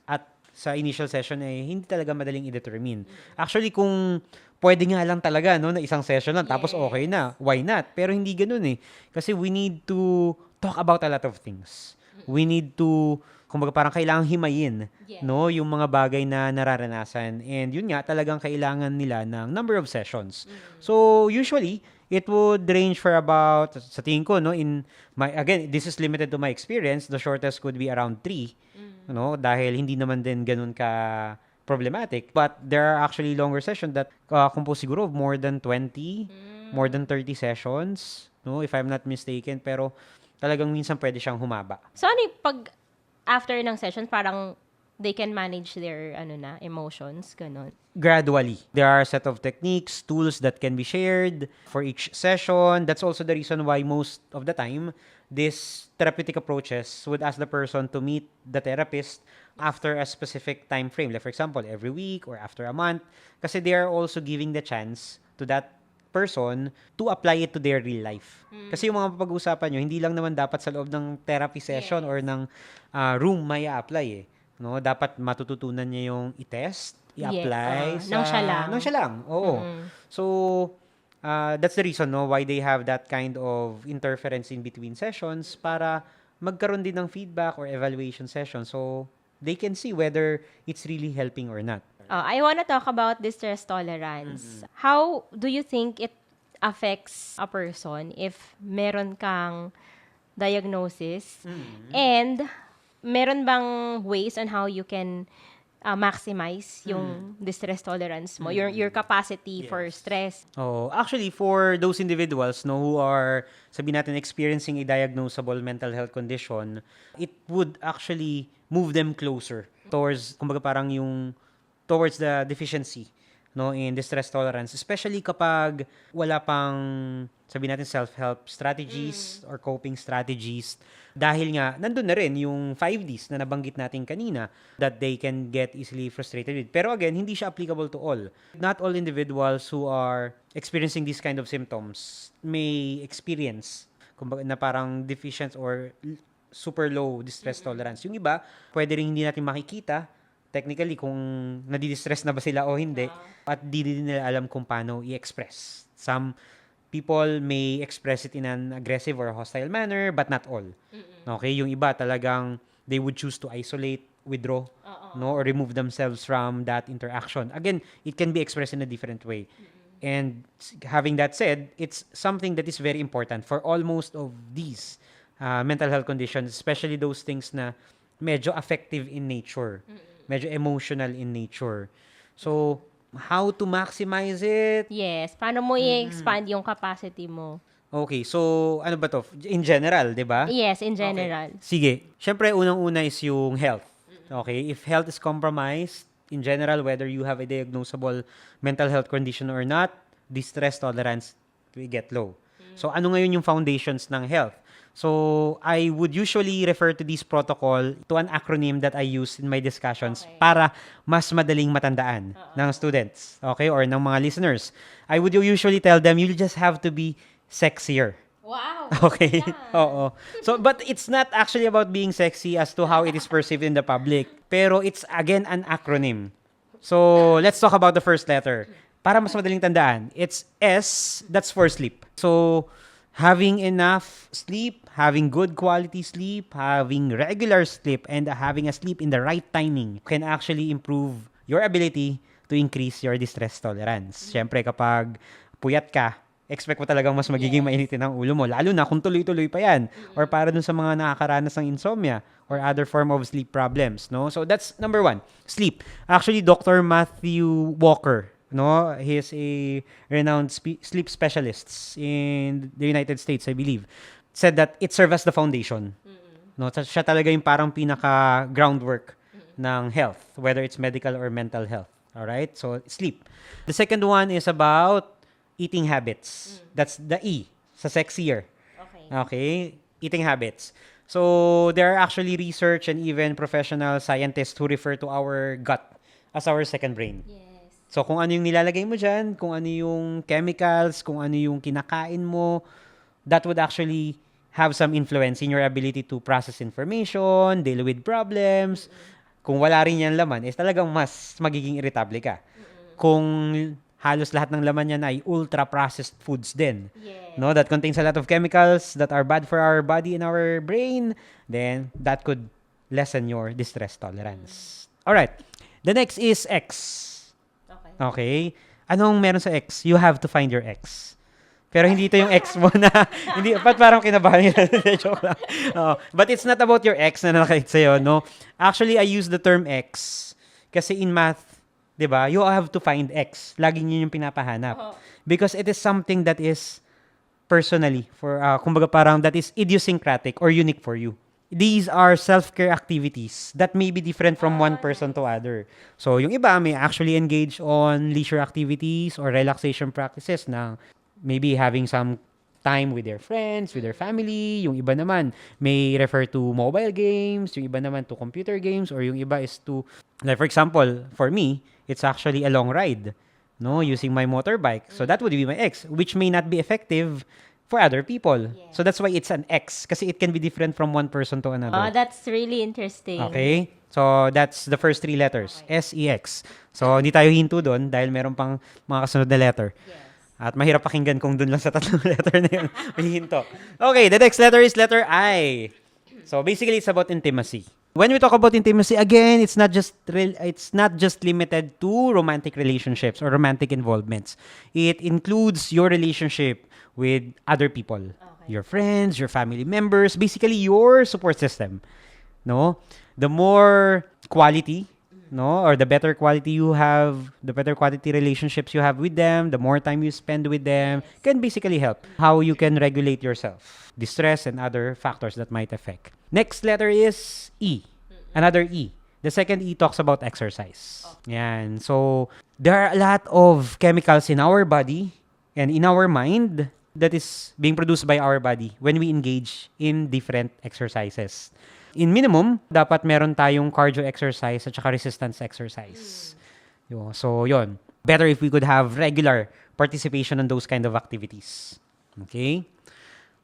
Speaker 2: sa initial session hindi talaga madaling i-determine. Actually, kung pwede nga lang talaga, no, na isang session lang, tapos okay na, why not? Pero hindi ganun Kasi we need to talk about a lot of things. We need to, kumbaga parang kailangang himayin, no, yung mga bagay na nararanasan. And yun nga, talagang kailangan nila ng number of sessions. So, usually, it would range for about, sa tingin ko, no, again, this is limited to my experience, the shortest could be around 3. No, dahil hindi naman din ganun ka problematic. But there are actually longer sessions that compose siguro of more than 20, more than 30 sessions, no, if I'm not mistaken. Pero talagang minsan pwede siyang humaba.
Speaker 1: So, ano yung pag after ng session, parang they can manage their emotions, ganun?
Speaker 2: Gradually. There are a set of techniques, tools that can be shared for each session. That's also the reason why most of the time, these therapeutic approaches would ask the person to meet the therapist after a specific time frame. Like for example, every week or after a month. Kasi they are also giving the chance to that person to apply it to their real life. Kasi yung mga papag-usapan nyo, hindi lang naman dapat sa loob ng therapy session or ng room may apply No, dapat matututunan niya yung i-test, i-apply
Speaker 1: nang siya lang.
Speaker 2: Oo. So, that's the reason why they have that kind of interference in between sessions para magkaroon din ng feedback or evaluation session so they can see whether it's really helping or not.
Speaker 1: I want to talk about distress tolerance. How do you think it affects a person if meron kang diagnosis and meron bang ways on how you can maximize yung distress tolerance mo, your capacity for stress.
Speaker 2: Oh, actually, for those individuals no, who are, sabi natin, experiencing a diagnosable mental health condition, it would actually move them closer towards, kumbaga parang towards the deficiency no, in distress tolerance, especially kapag wala pang, sabi natin, self-help strategies or coping strategies. Dahil nga, nandun na rin yung 5Ds na nabanggit natin kanina that they can get easily frustrated with. Pero again, hindi siya applicable to all. Not all individuals who are experiencing these kind of symptoms may experience kumbaga, na parang deficient or super low distress tolerance. Yung iba, pwede rin hindi natin makikita technically kung nadidistress na ba sila o hindi at di din nila alam kung paano i-express. Some people may express it in an aggressive or hostile manner, but not all. Okay, yung iba talagang they would choose to isolate, withdraw, no, or remove themselves from that interaction. Again, it can be expressed in a different way. And having that said, it's something that is very important for almost of these mental health conditions, especially those things na medyo affective in nature, medyo emotional in nature. So, how to maximize it?
Speaker 1: Yes, paano mo i-expand yung capacity mo?
Speaker 2: Okay, so ano ba to? In general, di ba?
Speaker 1: Yes, in general.
Speaker 2: Sige. Siyempre, unang-una is yung health. Okay? If health is compromised, in general, whether you have a diagnosable mental health condition or not, distress tolerance will get low. So, ano ngayon yung foundations ng health? So, I would usually refer to this protocol to an acronym that I use in my discussions para mas madaling matandaan ng students, okay, or ng mga listeners. I would usually tell them, you just have to be sexier.
Speaker 1: Wow!
Speaker 2: Okay. Oo. So, but it's not actually about being sexy as to how it is perceived in the public. Pero it's, again, an acronym. So, let's talk about the first letter. Para mas madaling tandaan, it's S, that's for sleep. So, having enough sleep, having good quality sleep, having regular sleep, and having a sleep in the right timing can actually improve your ability to increase your distress tolerance. Siyempre, kapag puyat ka, expect mo talagang mas magiging mainitin ang ulo mo. Lalo na kung tuloy-tuloy pa yan. Or para dun sa mga nakakaranas ng insomnia or other form of sleep problems. No? So that's number one, sleep. Actually, Dr. Matthew Walker, no, he is a renowned sleep specialist in the United States, I believe, said that it serves as the foundation. No, siya talaga yung parang pinaka groundwork ng health, whether it's medical or mental health. All right? So, sleep. The second one is about eating habits. That's the E, sa sexier. Okay? Eating habits. So, there are actually research and even professional scientists who refer to our gut as our second brain. So, kung ano yung nilalagay mo dyan, kung ano yung chemicals, kung ano yung kinakain mo, that would actually have some influence in your ability to process information, deal with problems. Kung wala rin yan laman, is talagang mas magiging irritable ka. Kung halos lahat ng laman yan ay ultra-processed foods din, no, that contains a lot of chemicals that are bad for our body and our brain, then that could lessen your distress tolerance. Alright. The next is X. Okay? Anong meron sa X? You have to find your X. Pero hindi ito yung X mo na, hindi, ba't parang kinabahan nila? Joke lang. But it's not about your X na nakait sa'yo, no? Actually, I use the term X kasi in math, di ba, you have to find X. Laging yun yung pinapahanap. Because it is something that is personally, kumbaga parang that is idiosyncratic or unique for you. These are self-care activities that may be different from one person to other. So, yung iba may actually engage on leisure activities or relaxation practices na maybe having some time with their friends, with their family. Yung iba naman may refer to mobile games, yung iba naman to computer games, or yung iba is to, like for example, for me, it's actually a long ride, no, using my motorbike. So, that would be my X, which may not be effective for other people. So that's why it's an X kasi it can be different from one person to another.
Speaker 1: Oh, that's really interesting.
Speaker 2: Okay? So that's the first three letters. S-E-X. So hindi tayo hinto doon dahil meron pang mga kasunod na letter. At mahirap pakinggan kung doon lang sa tatlong letter na yun. May hinto. Okay, the next letter is letter I. So basically it's about intimacy. When we talk about intimacy, again, it's not just limited to romantic relationships or romantic involvements. It includes your relationship with other people, your friends, your family members, basically your support system. No, the more quality no? Or the better quality you have, the better quality relationships you have with them, the more time you spend with them, can basically help how you can regulate yourself, distress and other factors that might affect. Next letter is E. Another E. The second E talks about exercise. Yan. So, there are a lot of chemicals in our body and in our mind that is being produced by our body when we engage in different exercises. In minimum, dapat meron tayong cardio exercise at saka resistance exercise. So, yon. Better if we could have regular participation in those kind of activities. Okay?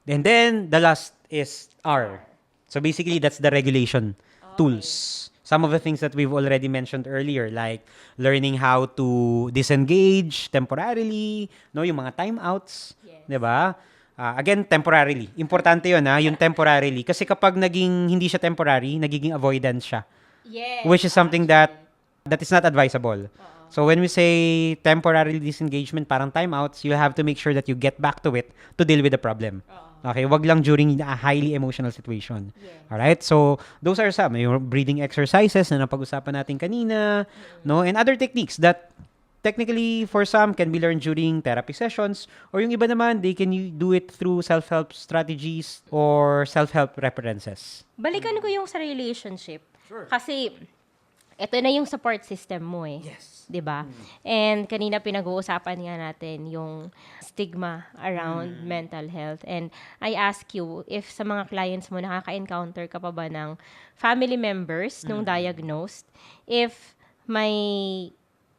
Speaker 2: And then, the last is R. So, basically, that's the regulation tools. Some of the things that we've already mentioned earlier, like learning how to disengage temporarily, no, yung mga timeouts, 'di ba? Again, temporarily. Importante 'yon, yung temporarily, kasi kapag hindi siya temporary, nagiging avoidance siya.
Speaker 1: Yes.
Speaker 2: Which is something that is not advisable. So when we say temporary disengagement, parang timeouts, you have to make sure that you get back to it to deal with the problem. Okay, wag lang during a highly emotional situation. All right? So those are some yung breathing exercises na napag-usapan natin kanina, no? And other techniques that technically for some can be learned during therapy sessions, or yung iba naman they can do it through self-help strategies or self-help references.
Speaker 1: Balikan ko yung sa relationship. Kasi ito na yung support system mo eh.
Speaker 2: Yes.
Speaker 1: 'Di ba? And kanina pinag-uusapan nga natin yung stigma around mental health. And I ask you if sa mga clients mo nakaka-encounter ka pa ba ng family members nung diagnosed, if may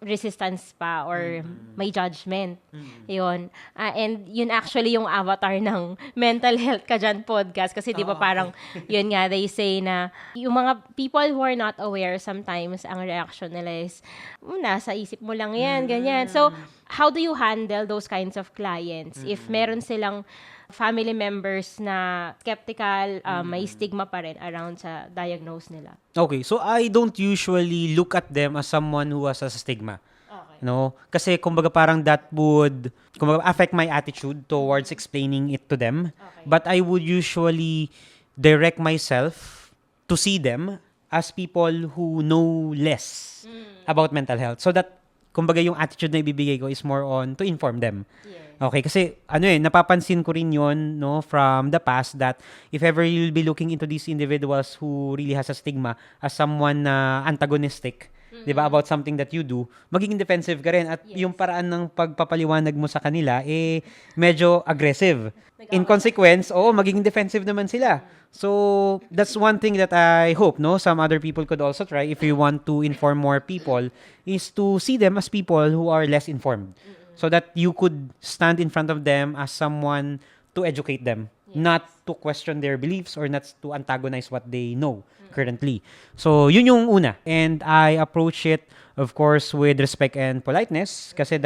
Speaker 1: resistance pa or may judgment. Yun. And yun actually yung avatar ng Mental Health Ka Dyan podcast. Kasi di ba parang, yun nga, they say na yung mga people who are not aware, sometimes ang reaction nila is, nasa isip mo lang yan, ganyan. So, how do you handle those kinds of clients? If meron silang family members na skeptical, may stigma pa rin around sa diagnose nila.
Speaker 2: Okay, so I don't usually look at them as someone who has a stigma.
Speaker 1: Okay.
Speaker 2: No? Kasi kumbaga parang that would affect my attitude towards explaining it to them.
Speaker 1: Okay.
Speaker 2: But I would usually direct myself to see them as people who know less about mental health. So that kumbaga yung attitude na ibibigay ko is more on to inform them.
Speaker 1: Yes.
Speaker 2: Okay, kasi napapansin ko rin yon, no, from the past, that if ever you'll be looking into these individuals who really has a stigma as someone na antagonistic, 'di ba, about something that you do, magiging defensive ka rin at yung paraan ng pagpapaliwanag mo sa kanila medyo aggressive. In consequence, magiging defensive naman sila. So, that's one thing that I hope, no, some other people could also try if you want to inform more people, is to see them as people who are less informed. So that you could stand in front of them as someone to educate them, not to question their beliefs or not to antagonize what they know currently. So, yun yung una. And I approach it, of course, with respect and politeness, kasi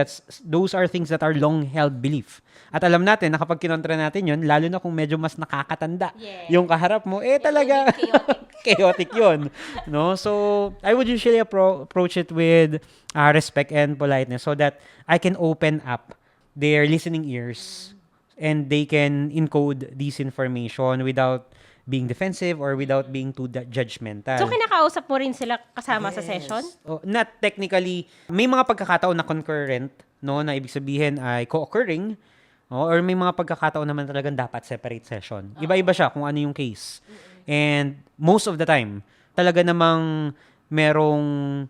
Speaker 2: those are things that are long-held belief. At alam natin na kapag kinontra natin yun, lalo na kung medyo mas nakakatanda yung kaharap mo, talaga chaotic yun. No? So, I would usually approach it with respect and politeness so that I can open up their listening ears and they can encode this information without being defensive or without being too judgmental.
Speaker 1: So, kinakausap mo rin sila kasama sa session?
Speaker 2: Not technically. May mga pagkakataon na concurrent, no, na ibig sabihin ay co-occurring, or may mga pagkakataon naman talagang dapat separate session. Iba-iba siya kung ano yung case. And most of the time, talaga namang merong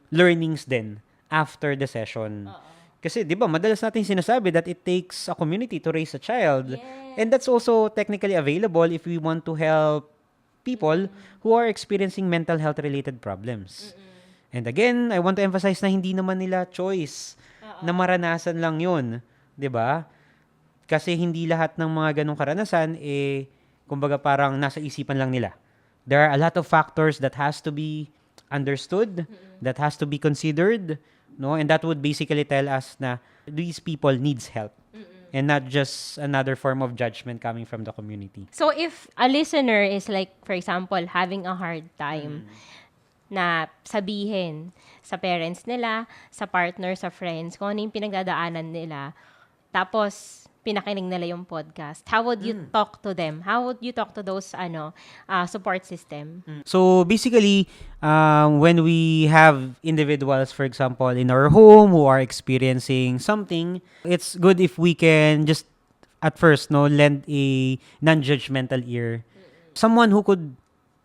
Speaker 2: learnings din after the session. Kasi 'di ba, madalas natin sinasabi that it takes a community to raise a child. And that's also technically available if we want to help people who are experiencing mental health related problems. And again, I want to emphasize na hindi naman nila choice na maranasan lang 'yun, 'di ba? Kasi hindi lahat ng mga ganong karanasan kumbaga parang nasa isipan lang nila. There are a lot of factors that has to be understood, that has to be considered, no? And that would basically tell us na these people needs help and not just another form of judgment coming from the community.
Speaker 1: So, if a listener is like, for example, having a hard time na sabihin sa parents nila, sa partner, sa friends, kung ano yung pinagdadaanan nila, tapos pinakinig nila yung podcast, how would you talk to them? How would you talk to those support system?
Speaker 2: So basically, when we have individuals, for example, in our home who are experiencing something, it's good if we can just at first lend a non-judgmental ear, someone who could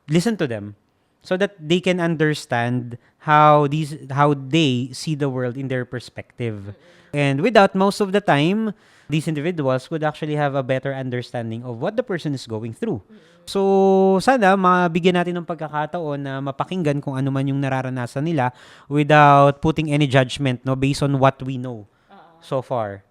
Speaker 2: listen to them, so that they can understand how they see the world in their perspective. And without, most of the time, these individuals would actually have a better understanding of what the person is going through. So, sana mabigyan natin ng pagkakataon na mapakinggan kung ano man yung nararanasan nila without putting any judgment based on what we know so far.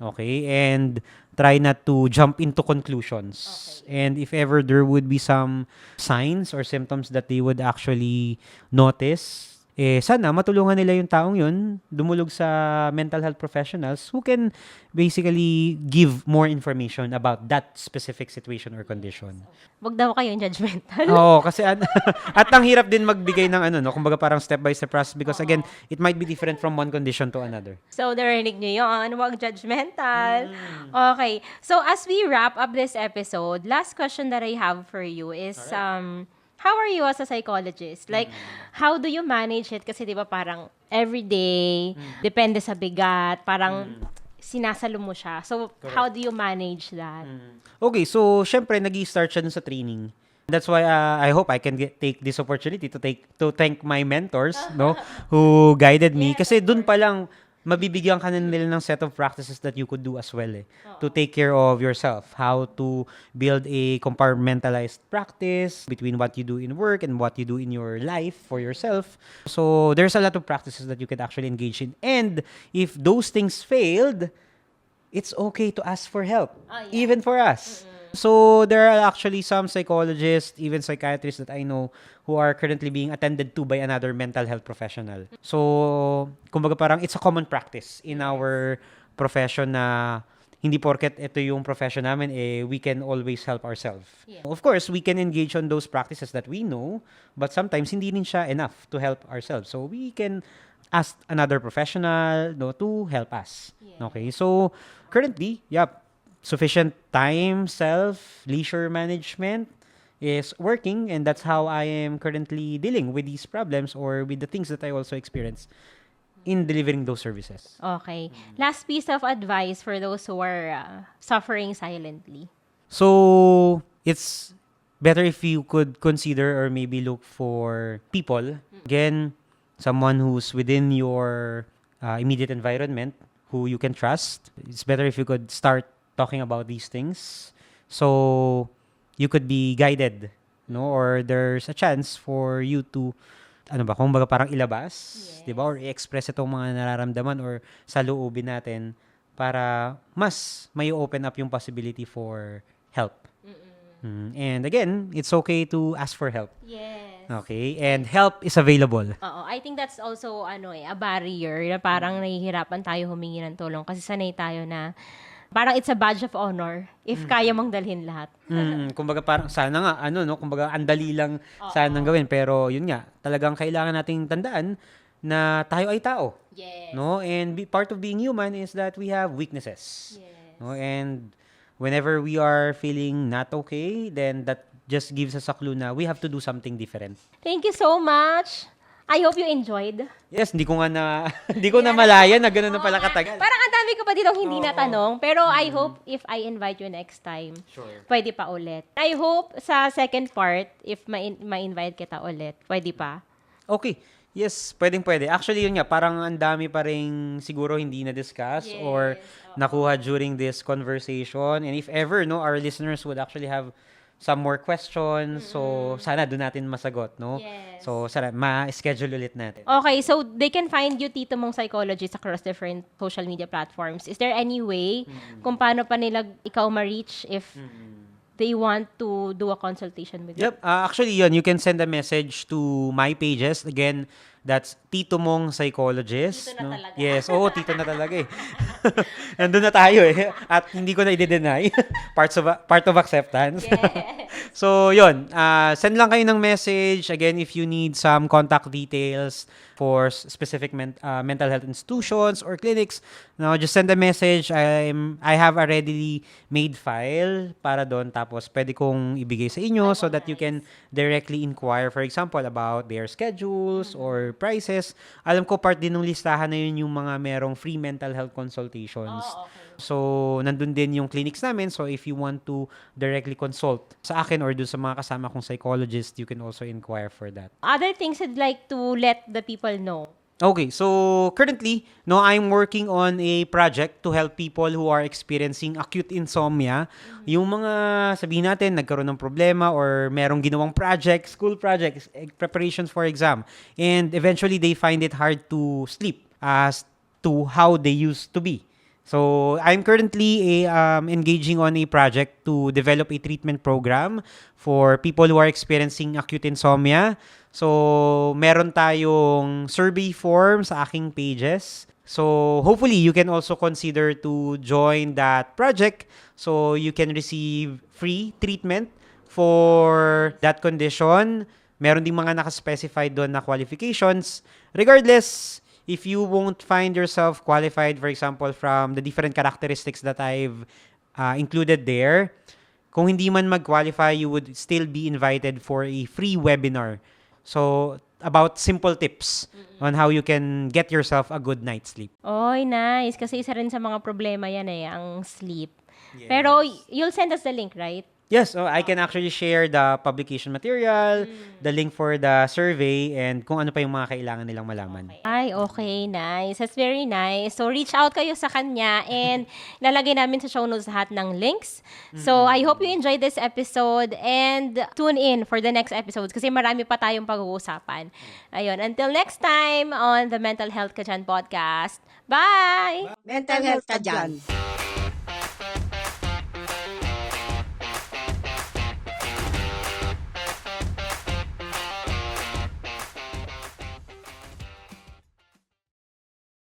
Speaker 2: Okay? And try not to jump into conclusions. And if ever there would be some signs or symptoms that they would actually notice, sana matulungan nila yung taong yun, dumulog sa mental health professionals who can basically give more information about that specific situation or condition.
Speaker 1: Wag daw kayong judgmental.
Speaker 2: Oo, kasi at ang hirap din magbigay ng kumbaga parang step-by-step process because again, it might be different from one condition to another.
Speaker 1: So, narinig nyo yun. Wag judgmental. Okay. So, as we wrap up this episode, last question that I have for you is, how are you as a psychologist? Like, how do you manage it? Kasi di ba parang everyday, depende sa bigat, parang sinasalo mo siya. So, how do you manage that?
Speaker 2: Okay, so syempre nag-i-start siya dun sa training. That's why I hope I can take this opportunity to thank my mentors, who guided me. Kasi dun pa lang mabibigyan ka na nila ng set of practices that you could do as well to take care of yourself. How to build a compartmentalized practice between what you do in work and what you do in your life for yourself. So there's a lot of practices that you could actually engage in. And if those things failed, it's okay to ask for help, even for us. So there are actually some psychologists, even psychiatrists that I know who are currently being attended to by another mental health professional. So, kumbaga parang it's a common practice in our profession na hindi porket ito yung profession namin, we can always help ourselves. Yeah. Of course, we can engage on those practices that we know, but sometimes hindi rin siya enough to help ourselves. So, we can ask another professional to help us. Yeah. Okay, so currently, sufficient time, leisure management is working, and that's how I am currently dealing with these problems or with the things that I also experience in delivering those services.
Speaker 1: Okay. Last piece of advice for those who are suffering silently.
Speaker 2: So, it's better if you could consider or maybe look for people. Again, someone who's within your immediate environment who you can trust. It's better if you could start talking about these things so you could be guided, or there's a chance for you to kumbaga parang ilabas, di ba, or i-express itong mga nararamdaman or sa loobin natin para mas may open up yung possibility for help. And again, it's okay to ask for help.
Speaker 1: Yes.
Speaker 2: Okay, and help is available.
Speaker 1: I think that's also a barrier na parang nahihirapan tayo humingi ng tulong kasi sanay tayo na parang it's a badge of honor if kaya mong dalhin lahat.
Speaker 2: Kumbaga parang sana nga kumbaga andali lang sanang gawin, pero yun nga, talagang kailangan nating tandaan na tayo ay tao.
Speaker 1: Yes.
Speaker 2: And part of being human is that we have weaknesses.
Speaker 1: Yes.
Speaker 2: And whenever we are feeling not okay, then that just gives us a clue na we have to do something different.
Speaker 1: Thank you so much. I hope you enjoyed.
Speaker 2: Yes, hindi ko na malaya na gano'n na pala katagal.
Speaker 1: Parang ang dami ko pa ditong hindi natanong. Pero I hope if I invite you next time, pwede pa ulit. I hope sa second part, if ma-invite kita ulit, pwede pa.
Speaker 2: Okay. Yes, pwede. Actually, yun nga, parang ang dami pa rin siguro hindi na-discuss or nakuha during this conversation. And if ever, our listeners would actually have some more questions. So, sana doon natin masagot,
Speaker 1: Yes.
Speaker 2: So, sana ma-schedule ulit natin.
Speaker 1: Okay, so they can find you, Tito Mong Psychologist, across different social media platforms. Is there any way kung paano pa nila ikaw ma-reach if they want to do a consultation with you?
Speaker 2: Yep. Actually, you can send a message to my pages. Again, That's Tito Mong Psychologist.
Speaker 1: Tito na
Speaker 2: no?
Speaker 1: talaga.
Speaker 2: Yes, oo, tito na talaga eh. Nandun na tayo eh. At hindi ko na i-deny. Part of acceptance.
Speaker 1: Yes.
Speaker 2: So, yun. Send lang kayo ng message. Again, if you need some contact details for specific mental health institutions or clinics, no, just send a message. I have a readily made file para doon. Tapos, pwede kong ibigay sa inyo so that you can directly inquire, for example, about their schedules or prices. Alam ko, part din ng listahan na yun yung mga merong free mental health consultations.
Speaker 1: Oh, okay.
Speaker 2: So, nandun din yung clinics namin. So, if you want to directly consult sa akin or dun sa mga kasama kong psychologist, you can also inquire for that.
Speaker 1: Other things I'd like to let the people know.
Speaker 2: Okay, so currently, no, I'm working on a project to help people who are experiencing acute insomnia. Yung mga, sabihin natin, nagkaroon ng problema or merong ginawang project, school projects, preparations for exam, and eventually they find it hard to sleep as to how they used to be. So, I'm currently engaging on a project to develop a treatment program for people who are experiencing acute insomnia. So, meron tayong survey form sa aking pages. So, hopefully, you can also consider to join that project so you can receive free treatment for that condition. Meron ding mga nakaspecified doon na qualifications. Regardless, if you won't find yourself qualified, for example, from the different characteristics that I've included there, kung hindi man mag-qualify, you would still be invited for a free webinar. So, about simple tips on how you can get yourself a good night's sleep.
Speaker 1: Oy, nice. Kasi isa rin sa mga problema yan eh, ang sleep.
Speaker 2: Yes.
Speaker 1: Pero you'll send us the link, right?
Speaker 2: Yes, I can actually share the publication material, the link for the survey, and kung ano pa yung mga kailangan nilang malaman.
Speaker 1: Ay, okay. Nice. That's very nice. So, reach out kayo sa kanya and lalagay namin sa show notes lahat ng links. So, I hope you enjoyed this episode and tune in for the next episodes kasi marami pa tayong pag-uusapan. Ayun. Until next time on the Mental Health Ka Dyan podcast. Bye!
Speaker 3: Mental health ka dyan.